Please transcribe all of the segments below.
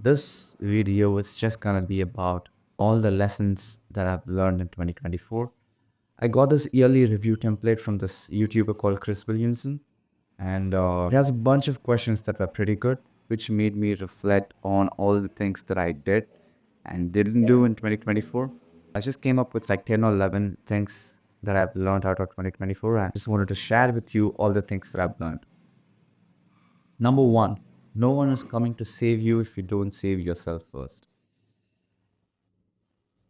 This video is just gonna be about all the lessons that I've learned in 2024. I got this yearly review template from this YouTuber called Chris Williamson, and it has a bunch of questions that were pretty good, which made me reflect on all the things that I did and didn't do in 2024. I just came up with like 10 or 11 things that I've learned out of 2024, and I just wanted to share with you all the things that I've learned. Number one, no one is coming to save you if you don't save yourself first.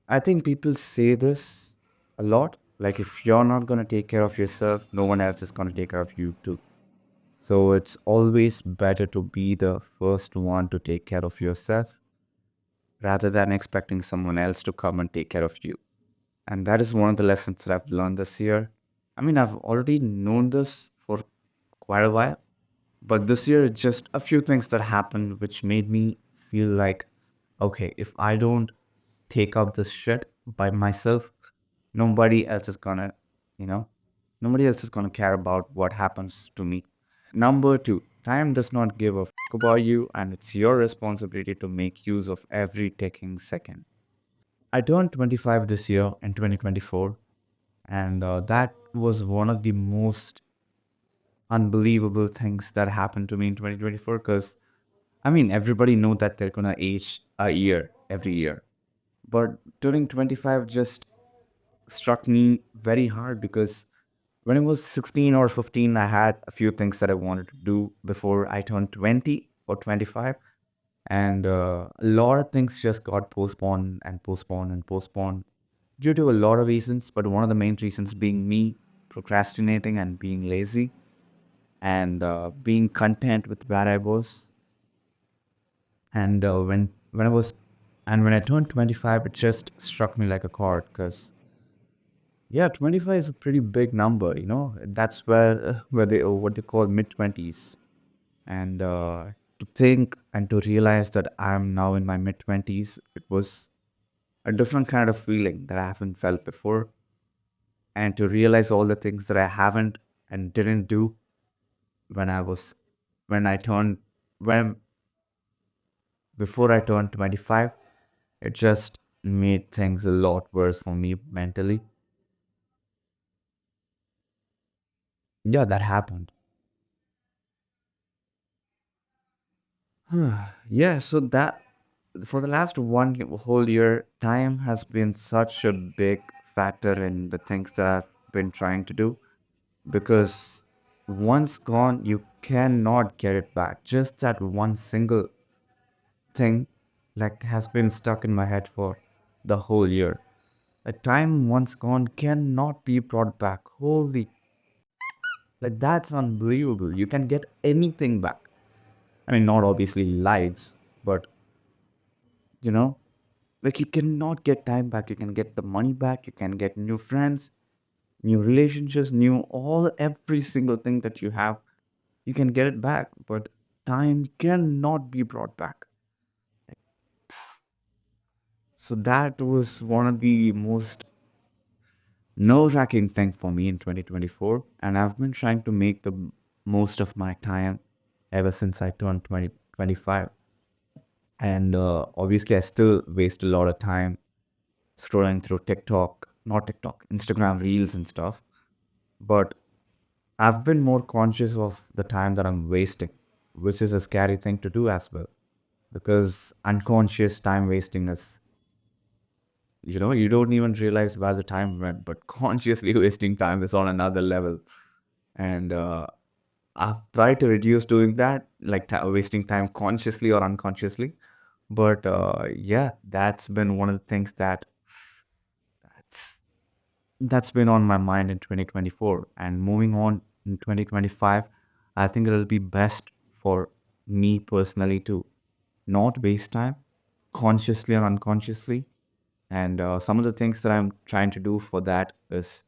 I think people say this a lot. Like, if you're not going to take care of yourself, no one else is going to take care of you too. So, it's always better to be the first one to take care of yourself rather than expecting someone else to come and take care of you. And that is one of the lessons that I've learned this year. I mean, I've already known this for quite a while, but this year, it's just a few things that happened which made me feel like, okay, if I don't take up this shit by myself, nobody else is gonna, you know, nobody else is gonna care about what happens to me. Number two, time does not give a about you, and it's your responsibility to make use of every ticking second. I turned 25 this year in 2024, and that was one of the most unbelievable things that happened to me in 2024 because I mean, everybody know that they're gonna age a year every year. But turning 25 just struck me very hard because when I was 16 or 15, I had a few things that I wanted to do before I turned 20 or 25. And a lot of things just got postponed and postponed and postponed due to a lot of reasons. But one of the main reasons being me procrastinating and being lazy and being content with where I was. And when I was and when I turned 25, it just struck me like a chord because yeah, 25 is a pretty big number. That's where they what they call mid 20s, and to think and to realize that I'm now in my mid 20s, it was a different kind of feeling that I haven't felt before, and to realize all the things that I haven't and didn't do when I was when I turned when before I turned 25. It just made things a lot worse for me mentally. Yeah, that happened. Yeah, so that for the last whole year, time has been such a big factor in the things that I've been trying to do because once gone, you cannot get it back. Just that one single thing, like, has been stuck in my head for the whole year. A time once gone cannot be brought back. Holy, like, that's unbelievable. You can get anything back. I mean, not obviously lives, but you know, like, you cannot get time back. You can get the money back. You can get new friends, new relationships, new all every single thing that you have. You can get it back, but time cannot be brought back. So that was one of the most nerve-wracking thing for me in 2024, and I've been trying to make the most of my time ever since I turned 2025. And obviously, I still waste a lot of time scrolling through TikTok, not TikTok, Instagram reels and stuff. But I've been more conscious of the time that I'm wasting, which is a scary thing to do as well. Because unconscious time wasting is, you don't even realize where the time went, but consciously wasting time is on another level. And I've tried to reduce doing that, like wasting time consciously or unconsciously. But yeah, that's been one of the things that's that's been on my mind in 2024. And moving on in 2025, I think it'll be best for me personally to not waste time consciously or unconsciously. And some of the things that I'm trying to do for that is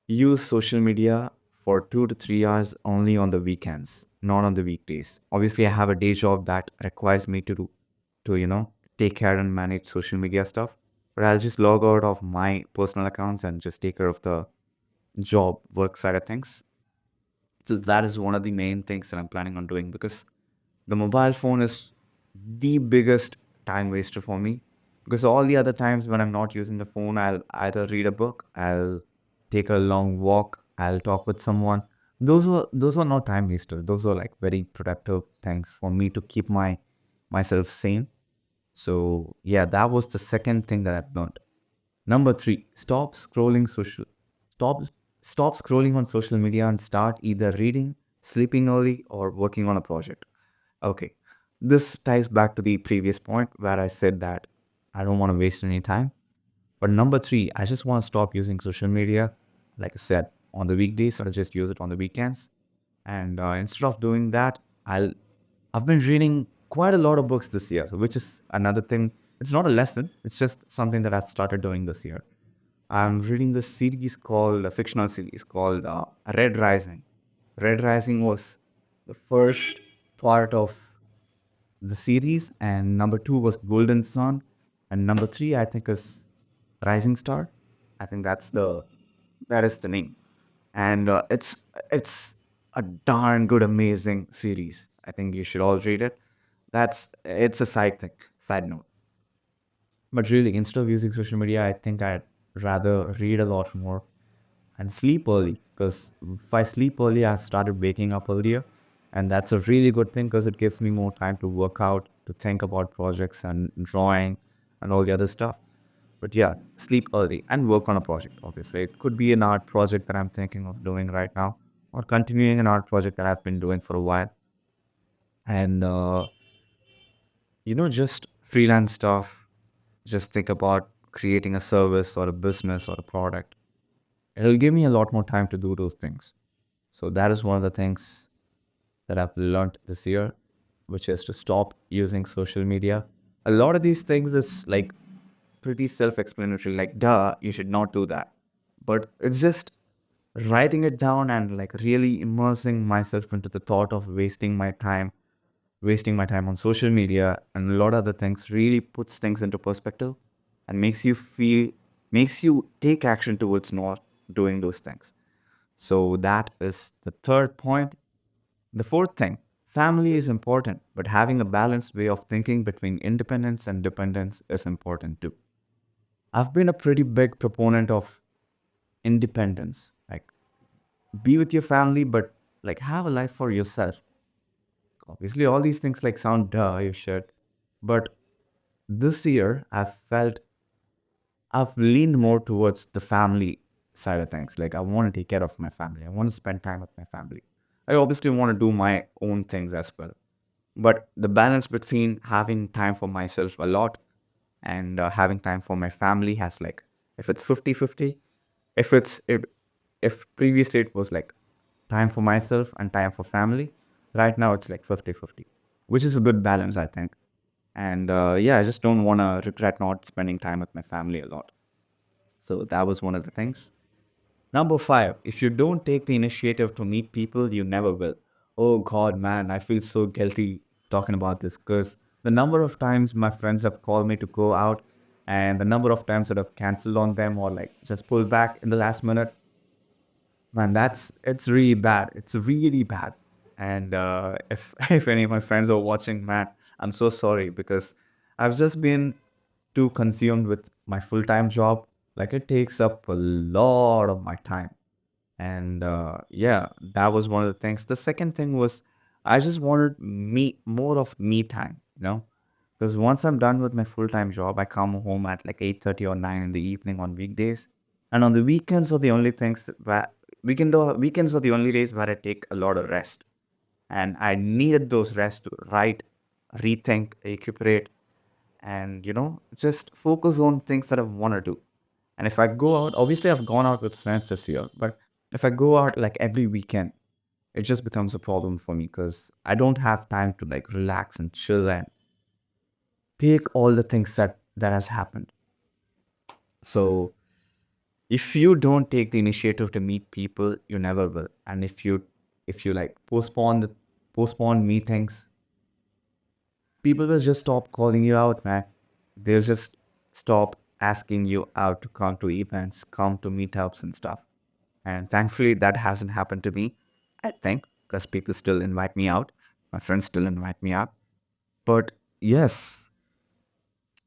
use social media for 2 to 3 hours only on the weekends, not on the weekdays. Obviously, I have a day job that requires me to take care and manage social media stuff. But I'll just log out of my personal accounts and just take care of the job work side of things. So that is one of the main things that I'm planning on doing because the mobile phone is the biggest time waster for me, because all the other times when I'm not using the phone, I'll either read a book, I'll take a long walk, I'll talk with someone. Those were not time wasters. Those are like very productive things for me to keep myself sane. So yeah, that was the second thing that I've learned. Number three, stop stop scrolling on social media and start either reading, sleeping early, or working on a project. Okay. This ties back to the previous point where I said that I don't want to waste any time. But number three, I just want to stop using social media. Like I said, on the weekdays, I'll just use it on the weekends. And instead of doing that, I've been reading quite a lot of books this year, which is another thing. It's not a lesson. It's just something that I've started doing this year. I'm reading this series called a fictional series called Red Rising. Red Rising was the first part of the series, and number two was Golden Sun, and number three I think is Rising Star. I think that is the name, and it's a darn good, amazing series. I think you should all read it. It's a side note. But really, instead of using social media, I think I'd rather read a lot more and sleep early. Because if I sleep early, I started waking up earlier. And that's a really good thing because it gives me more time to work out, to think about projects and drawing and all the other stuff. But yeah, sleep early and work on a project, obviously. It could be an art project that I'm thinking of doing right now, or continuing an art project that I've been doing for a while. And, just freelance stuff. Just think about creating a service or a business or a product. It'll give me a lot more time to do those things. So that is one of the things that I've learned this year, which is to stop using social media. A lot of these things is like pretty self-explanatory, like duh, you should not do that. But it's just writing it down and like really immersing myself into the thought of wasting my time on social media and a lot of other things really puts things into perspective and makes you take action towards not doing those things. So that is the third point. The fourth thing, family is important, but having a balanced way of thinking between independence and dependence is important too. I've been a pretty big proponent of independence. Like, be with your family, but like have a life for yourself. Obviously, all these things like sound duh, you should. But this year, I've leaned more towards the family side of things. Like, I want to take care of my family. I want to spend time with my family. I obviously want to do my own things as well. But the balance between having time for myself a lot and having time for my family has like, if it's 50-50, if it's, if previously it was like time for myself and time for family, right now it's like 50-50, which is a good balance, I think. And yeah, I just don't want to regret not spending time with my family a lot. So that was one of the things. Number five, if you don't take the initiative to meet people, you never will. Oh God, man, I feel so guilty talking about this because the number of times my friends have called me to go out and the number of times that I've canceled on them or like just pulled back in the last minute, man, it's really bad. It's really bad. And if if any of my friends are watching, man, I'm so sorry because I've just been too consumed with my full time job. Like it takes up a lot of my time. And yeah, that was one of the things. The second thing was I just wanted more of me time. Because once I'm done with my full-time job, I come home at like 8:30 or 9 in the evening on weekdays. And on the weekends are the only things where weekends are the only days where I take a lot of rest. And I needed those rest to write, rethink, recuperate, and just focus on things that I want to do. And if I go out, obviously I've gone out with friends this year, but if I go out like every weekend, it just becomes a problem for me because I don't have time to like relax and chill and take all the things that has happened. So if you don't take the initiative to meet people, you never will. And if you like postpone meetings, people will just stop calling you out, man. They'll just stop asking you out to come to events, come to meetups and stuff. And thankfully, that hasn't happened to me, I think, because people still invite me out. My friends still invite me out. But yes,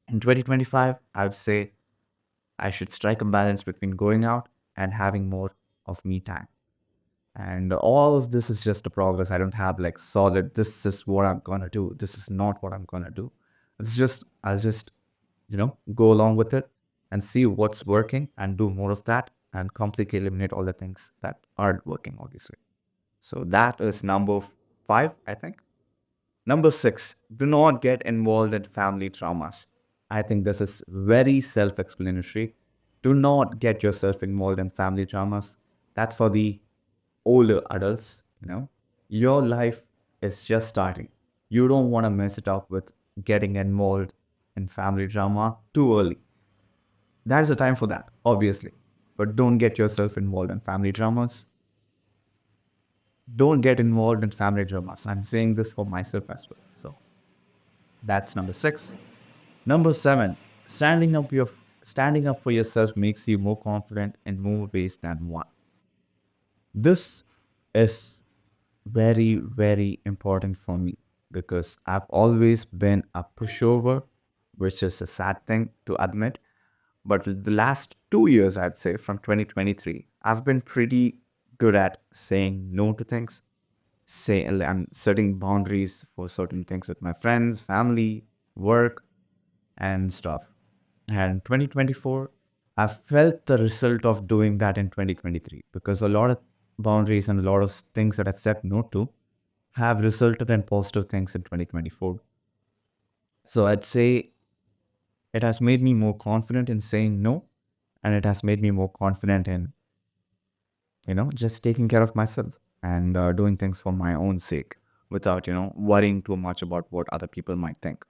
in 2025, I would say I should strike a balance between going out and having more of me time. And all of this is just a progress. I don't have like solid, this is what I'm gonna do. This is not what I'm gonna do. It's just, I'll just, go along with it and see what's working and do more of that and completely eliminate all the things that aren't working, obviously. So that is number five, I think. Number six, do not get involved in family traumas. I think this is very self explanatory. Do not get yourself involved in family traumas. That's for the older adults. Your life is just starting. You don't want to mess it up with getting involved in family drama too early. There's a time for that, obviously. But don't get yourself involved in family dramas. Don't get involved in family dramas. I'm saying this for myself as well. So that's number six. Number seven, standing up for yourself makes you more confident in more ways than one. This is very, very important for me because I've always been a pushover, which is a sad thing to admit. But the last 2 years, I'd say from 2023, I've been pretty good at saying no to things, say and setting boundaries for certain things with my friends, family, work, and stuff. And 2024, I felt the result of doing that in 2023 because a lot of boundaries and a lot of things that I said no to have resulted in positive things in 2024. So I'd say it has made me more confident in saying no, and it has made me more confident in, just taking care of myself and doing things for my own sake without, worrying too much about what other people might think.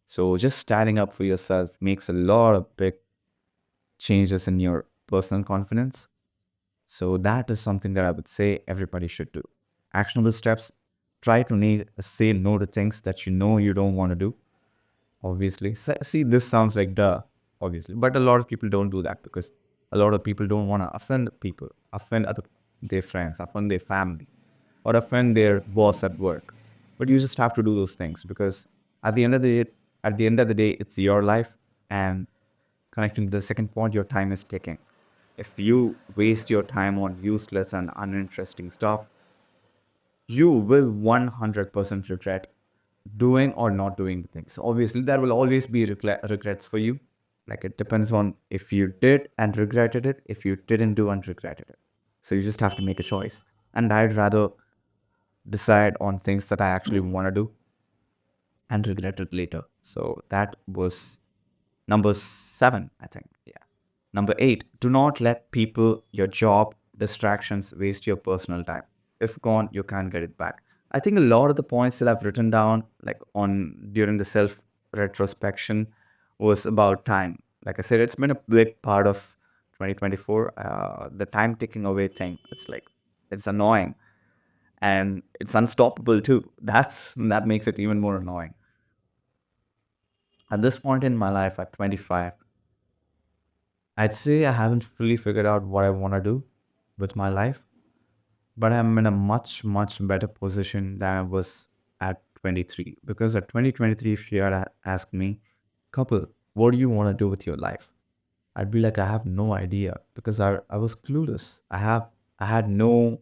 So just standing up for yourself makes a lot of big changes in your personal confidence. So that is something that I would say everybody should do. Actionable steps: try to say no to things that you know you don't want to do. Obviously, see, this sounds like duh, obviously, but a lot of people don't do that because a lot of people don't want to offend people, offend their friends, offend their family, or offend their boss at work. But you just have to do those things because at the end of the day, it's your life. And connecting to the second point, your time is ticking. If you waste your time on useless and uninteresting stuff, you will 100% regret doing or not doing the things. Obviously, there will always be regrets for you. Like it depends on if you did and regretted it, if you didn't do and regretted it. So you just have to make a choice. And I'd rather decide on things that I actually want to do and regret it later. So that was number seven, I think. Yeah. Number eight, do not let people, your job, distractions waste your personal time. If gone, you can't get it back. I think a lot of the points that I've written down, like on during the self retrospection, was about time. Like I said, it's been a big part of 2024. The time ticking away thing. It's annoying and it's unstoppable too. That makes it even more annoying. At this point in my life, at 25, I'd say I haven't fully figured out what I want to do with my life, but I'm in a much, much better position than I was at 23. Because at 2023, if you had asked me, couple, what do you want to do with your life? I'd be like, I have no idea because I was clueless. I had no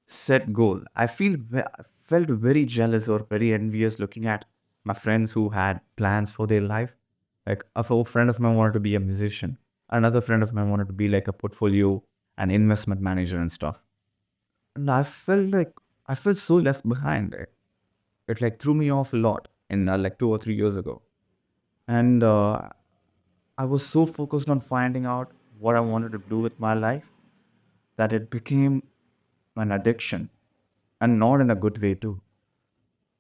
set goal. I felt very jealous or very envious looking at my friends who had plans for their life. Like a friend of mine wanted to be a musician. Another friend of mine wanted to be like a portfolio and investment manager and stuff. And I felt so left behind. It like threw me off a lot in like 2 or 3 years ago. And I was so focused on finding out what I wanted to do with my life that it became an addiction, and not in a good way too.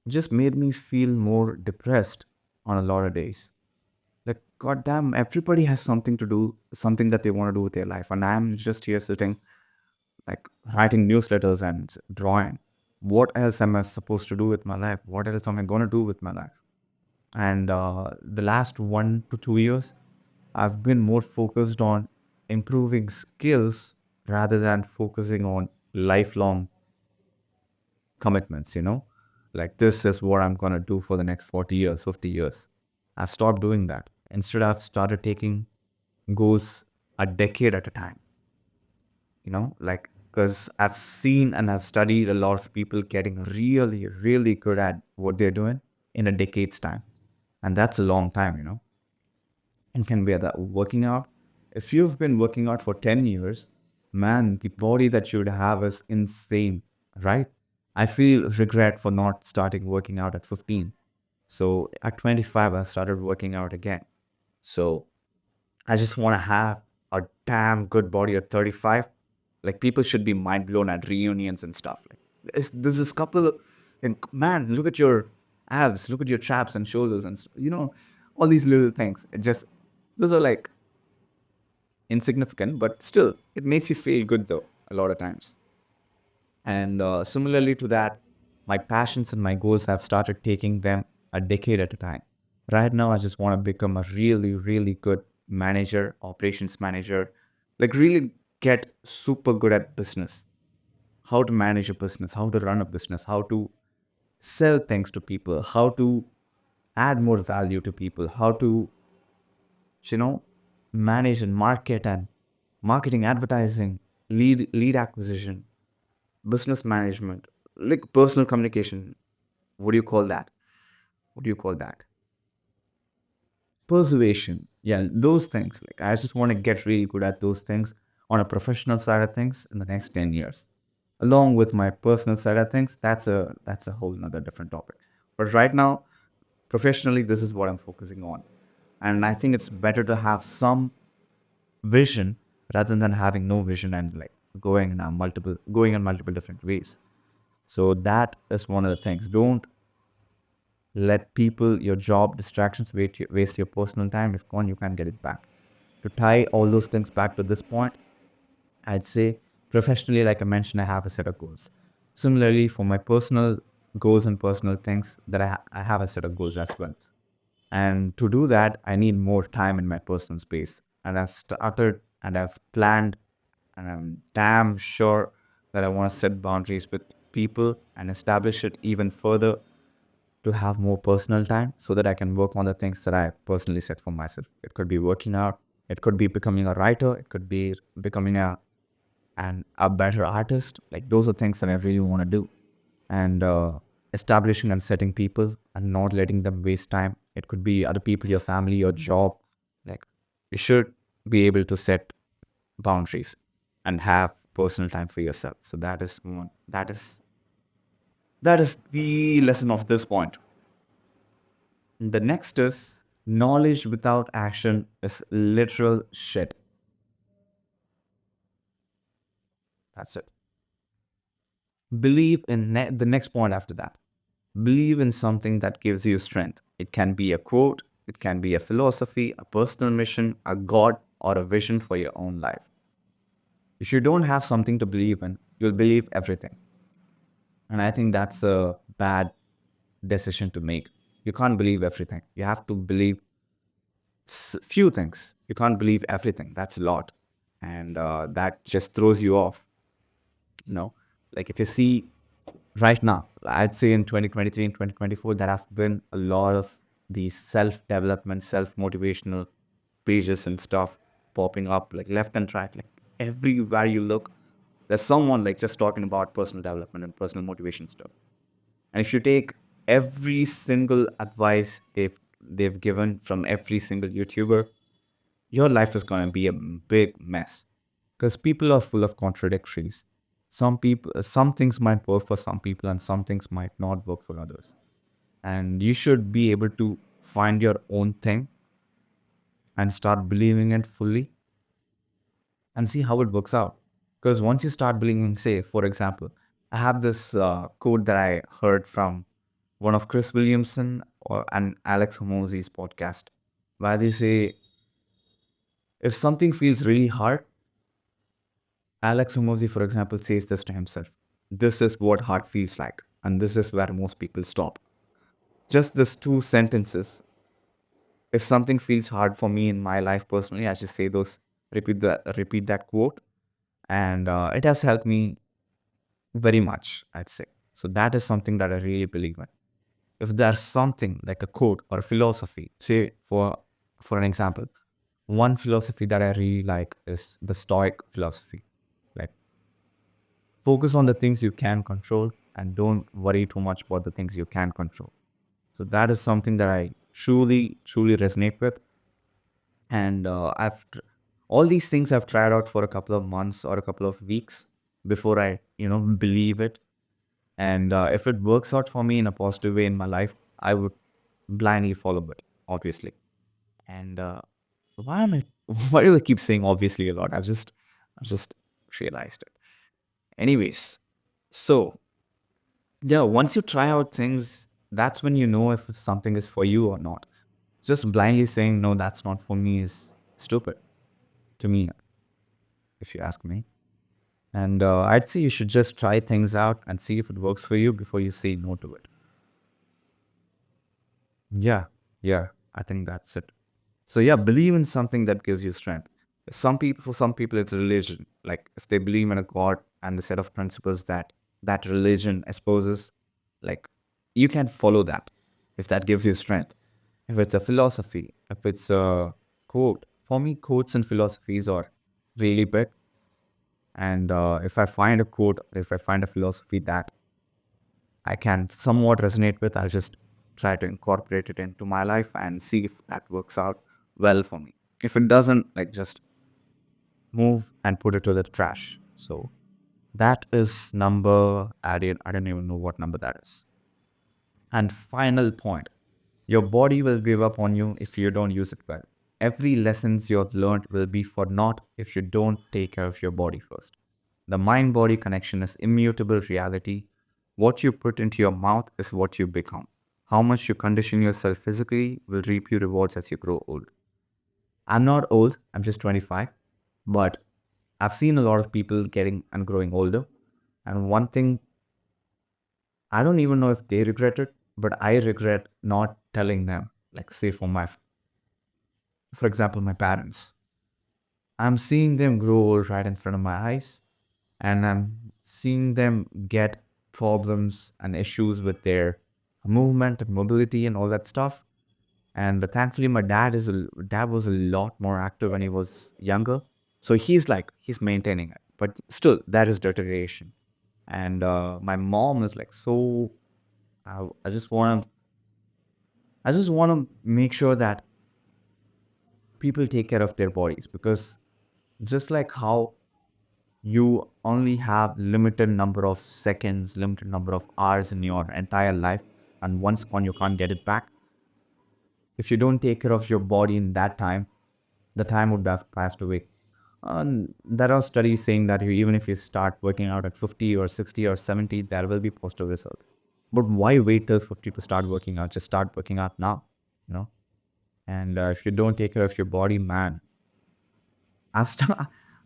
Just made me feel more depressed on a lot of days. Like, goddamn, everybody has something to do, something that they want to do with their life. And I'm just here sitting, like, writing newsletters and drawing. What else am I supposed to do with my life? What else am I going to do with my life? And the last 1 to 2 years, I've been more focused on improving skills rather than focusing on lifelong commitments. Like, this is what I'm going to do for the next 40 years, 50 years. I've stopped doing that. Instead, I've started taking goals a decade at a time, like, because I've seen and I've studied a lot of people getting really, really good at what they're doing in a decade's time. And that's a long time. And can be that working out. If you've been working out for 10 years, man, the body that you would have is insane, right? I feel regret for not starting working out at 15. So at 25, I started working out again. So I just want to have a damn good body at 35. Like, people should be mind blown at reunions and stuff. Like, there's this couple of, and man, look at your abs, look at your traps and shoulders, and all these little things. Those are like insignificant, but still, it makes you feel good though, a lot of times. And similarly to that, my passions and my goals, I've started taking them a decade at a time. Right now, I just want to become a really, really good manager, operations manager, like really get super good at business, how to manage a business, how to run a business, how to sell things to people, how to add more value to people, how to, you know, manage and market and marketing, advertising, lead acquisition, business management, like personal communication. What do you call that? What do you call that? Persuasion. Yeah, those things. Like, I just want to get really good at those things on a professional side of things in the next 10 years. Along with my personal side of things, that's a whole nother different topic. But right now, professionally, this is what I'm focusing on. And I think it's better to have some vision rather than having no vision and like going in multiple different ways. So that is one of the things. Don't let people, your job, distractions waste your personal time. If gone, you can't get it back. To tie all those things back to this point, I'd say professionally, like I mentioned, I have a set of goals. Similarly, for my personal goals and personal things, I have a set of goals as well. And to do that, I need more time in my personal space. And I've started and I've planned, and I'm damn sure that I want to set boundaries with people and establish it even further to have more personal time so that I can work on the things that I personally set for myself. It could be working out, it could be becoming a writer, it could be becoming a better artist. Like, those are things that I really want to do. And establishing and setting people and not letting them waste time. It could be other people, your family, your job. Like, you should be able to set boundaries and have personal time for yourself. So that is the lesson of this point. The next is knowledge without action is literal shit. That's it. Believe in the next point after that. Believe in something that gives you strength. It can be a quote, it can be a philosophy, a personal mission, a god, or a vision for your own life. If you don't have something to believe in, you'll believe everything. And I think that's a bad decision to make. You can't believe everything. You have to believe few things. You can't believe everything. That's a lot. And that just throws you off. You know, like, if you see right now, I'd say in 2023 and 2024, there has been a lot of these self development, self motivational pages and stuff popping up like left and right. Like, everywhere you look, there's someone like just talking about personal development and personal motivation stuff. And if you take every single advice they've given from every single YouTuber, your life is going to be a big mess because people are full of contradictories. Some things might work for some people and some things might not work for others. And you should be able to find your own thing and start believing it fully and see how it works out. Because once you start believing, say, for example, I have this quote that I heard from one of Chris Williamson and Alex Hormozy's podcast, where they say, if something feels really hard, Alex Hormozy, for example, says this to himself: this is what hard feels like, and this is where most people stop. Just these two sentences. If something feels hard for me in my life personally, I just say those, repeat that quote, and it has helped me very much, I'd say. So that is something that I really believe in. If there's something like a quote or a philosophy, say for an example, one philosophy that I really like is the Stoic philosophy. Like, focus on the things you can control and don't worry too much about the things you can control. So that is something that I truly resonate with. And all these things I've tried out for a couple of months or a couple of weeks before I, believe it. And if it works out for me in a positive way in my life, I would blindly follow it, obviously. And why am I? Why do I keep saying obviously a lot? I've just realized it. Anyways, so yeah, once you try out things, that's when you know if something is for you or not. Just blindly saying no, that's not for me is stupid to me, if you ask me. And I'd say you should just try things out and see if it works for you before you say no to it. Yeah, yeah, I think that's it. So yeah, believe in something that gives you strength. For some people, it's religion. Like if they believe in a god and the set of principles that religion espouses, like you can follow that if that gives you strength. If it's a philosophy, if it's a quote. For me, quotes and philosophies are really big. And if I find a quote, if I find a philosophy that I can somewhat resonate with, I'll just try to incorporate it into my life and see if that works out well for me. If it doesn't, like just move and put it to the trash. So that is number, I don't even know what number that is. And final point, your body will give up on you if you don't use it well. Every lessons you have learned will be for naught if you don't take care of your body first. The mind body connection is immutable reality. What you put into your mouth is what you become. How much you condition yourself physically will reap you rewards as you grow old. I'm not old, I'm just 25, but I've seen a lot of people getting and growing older. And one thing, I don't even know if they regret it, but I regret not telling them. Like, say, for example, my parents. I'm seeing them grow old right in front of my eyes, and I'm seeing them get problems and issues with their movement and mobility and all that stuff. And thankfully, my dad was a lot more active when he was younger, so he's maintaining it. But still, that is deterioration. And my mom is like so. I just want to make sure that people take care of their bodies because just like how you only have limited number of seconds, limited number of hours in your entire life, and once gone, you can't get it back. If you don't take care of your body in that time, the time would have passed away. There are studies saying that even if you start working out at 50 or 60 or 70, there will be positive results. But why wait till 50 to start working out? Just start working out now, you know? And if you don't take care of your body, man, I've st-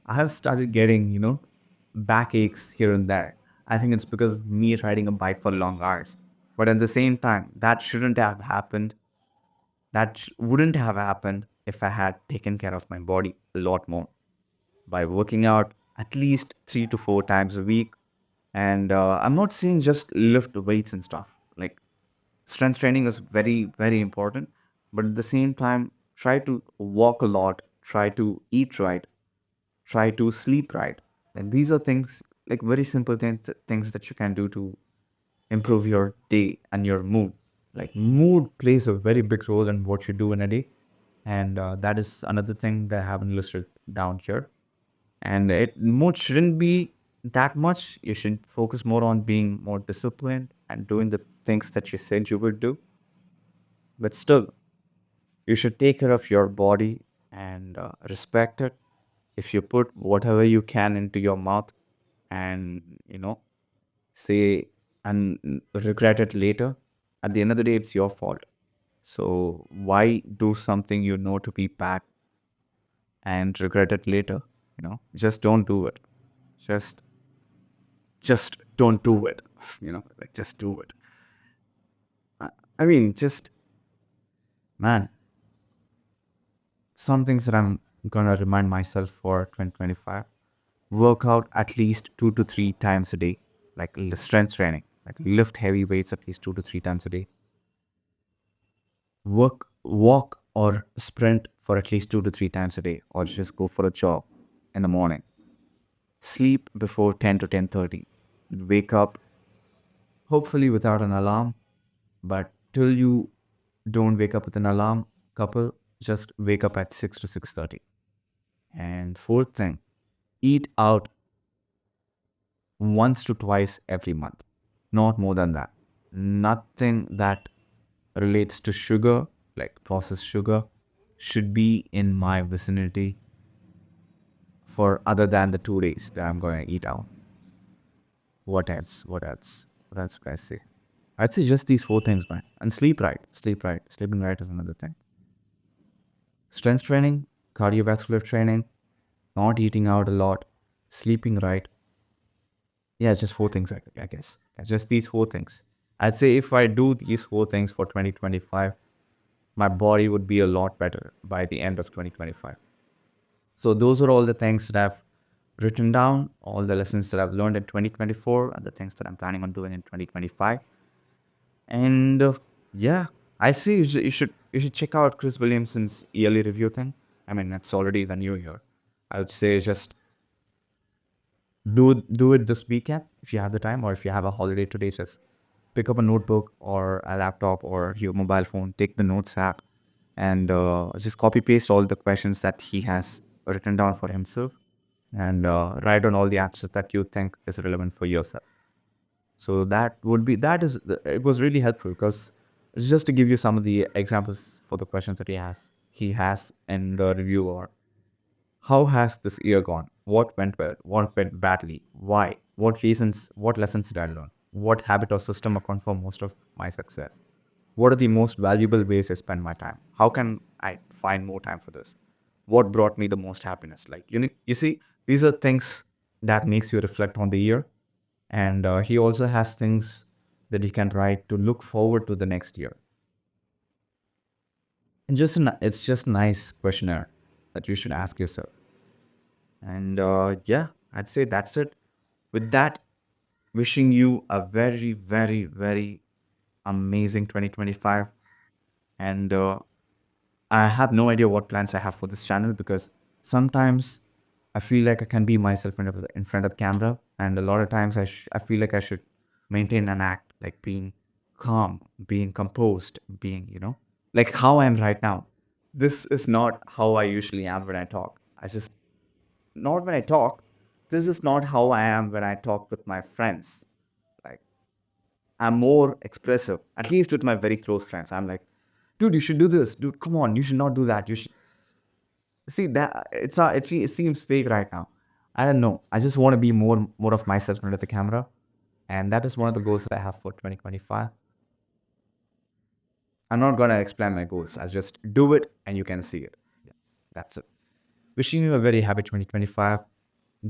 I have started getting, backaches here and there. I think it's because me riding a bike for long hours. But at the same time, that shouldn't have happened. Wouldn't have happened if I had taken care of my body a lot more by working out at least 3 to 4 times a week. And I'm not saying just lift weights and stuff. Like strength training is very, very important. But at the same time, try to walk a lot, try to eat right, try to sleep right. And these are things like very simple things that you can do to improve your day and your mood. Like mood plays a very big role in what you do in a day, and that is another thing that I haven't listed down here. And it mood shouldn't be that much. You should focus more on being more disciplined and doing the things that you said you would do. But still, you should take care of your body and respect it. If you put whatever you can into your mouth and say and regret it later, at the end of the day, it's your fault. So why do something you know to be bad and regret it later? Just don't do it. Just just don't do it. Like just do it. I, I mean, just man, some things that I'm gonna remind myself for 2025. Work out at least 2 to 3 times a day, like strength training. Like lift heavy weights at least 2 to 3 times a day. Walk or sprint for at least 2 to 3 times a day, or just go for a jog in the morning. Sleep before 10 to 10:30. Wake up hopefully without an alarm, but till you don't wake up with an alarm, couple, just wake up at 6 to 6:30. And fourth thing, eat out once to twice every month. Not more than that. Nothing that relates to sugar, like processed sugar, should be in my vicinity for other than the 2 days that I'm going to eat out. What else? What else? What else can I say? I'd say just these four things, man. And sleep right. Sleep right. Sleeping right is another thing. Strength training, cardiovascular training, not eating out a lot, sleeping right. Yeah, just four things, I guess. Yeah, just these four things. I'd say if I do these four things for 2025, my body would be a lot better by the end of 2025. So those are all the things that I've written down, all the lessons that I've learned in 2024, and the things that I'm planning on doing in 2025. And yeah, I see you should check out Chris Williamson's yearly review thing. I mean, it's already the new year. I would say just do it this weekend if you have the time, or if you have a holiday today, just pick up a notebook or a laptop or your mobile phone, take the notes app, and just copy paste all the questions that he has written down for himself, and write on all the answers that you think is relevant for yourself. So it was really helpful because just to give you some of the examples for the questions that he has in the review, or how has this year gone? What went well? What went badly? Why? What lessons did I learn? What habit or system account for most of my success? What are the most valuable ways I spend my time? How can I find more time for this? What brought me the most happiness? Like, you see, these are things that makes you reflect on the year. And he also has things that you can write to look forward to the next year. And it's just nice questionnaire that you should ask yourself. And yeah, I'd say that's it. With that, wishing you a very, very, very amazing 2025. And I have no idea what plans I have for this channel, because sometimes I feel like I can be myself in front of the camera, and a lot of times I feel like I should maintain an act, like being calm, being composed, being like how I am right now. This is not how I usually am when I talk. I just not when I talk. This is not how I am when I talk with my friends. Like, I'm more expressive, at least with my very close friends. I'm like, dude, you should do this. Dude, come on, you should not do that. You should see that it seems fake right now. I don't know. I just want to be more of myself in front of the camera, and that is one of the goals that I have for 2025. I'm not gonna explain my goals. I'll just do it, and you can see it. That's it. Wishing you a very happy 2025.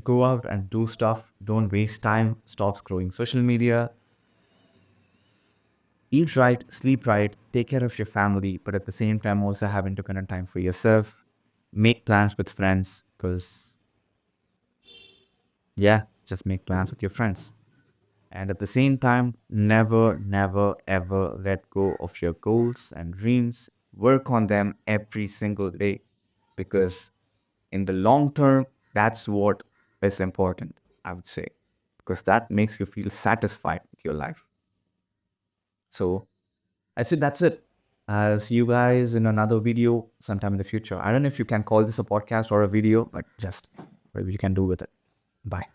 Go out and do stuff. Don't waste time. Stop scrolling social media. Eat right, sleep right, take care of your family, but at the same time also having to connect time for yourself. Make plans with friends, because yeah, just make plans with your friends. And at the same time, never, never, ever let go of your goals and dreams. Work on them every single day, because in the long term, that's what is important, I would say, because that makes you feel satisfied with your life. So I said that's it. I'll see you guys in another video sometime in the future. I don't know if you can call this a podcast or a video, but just whatever you can do with it. Bye.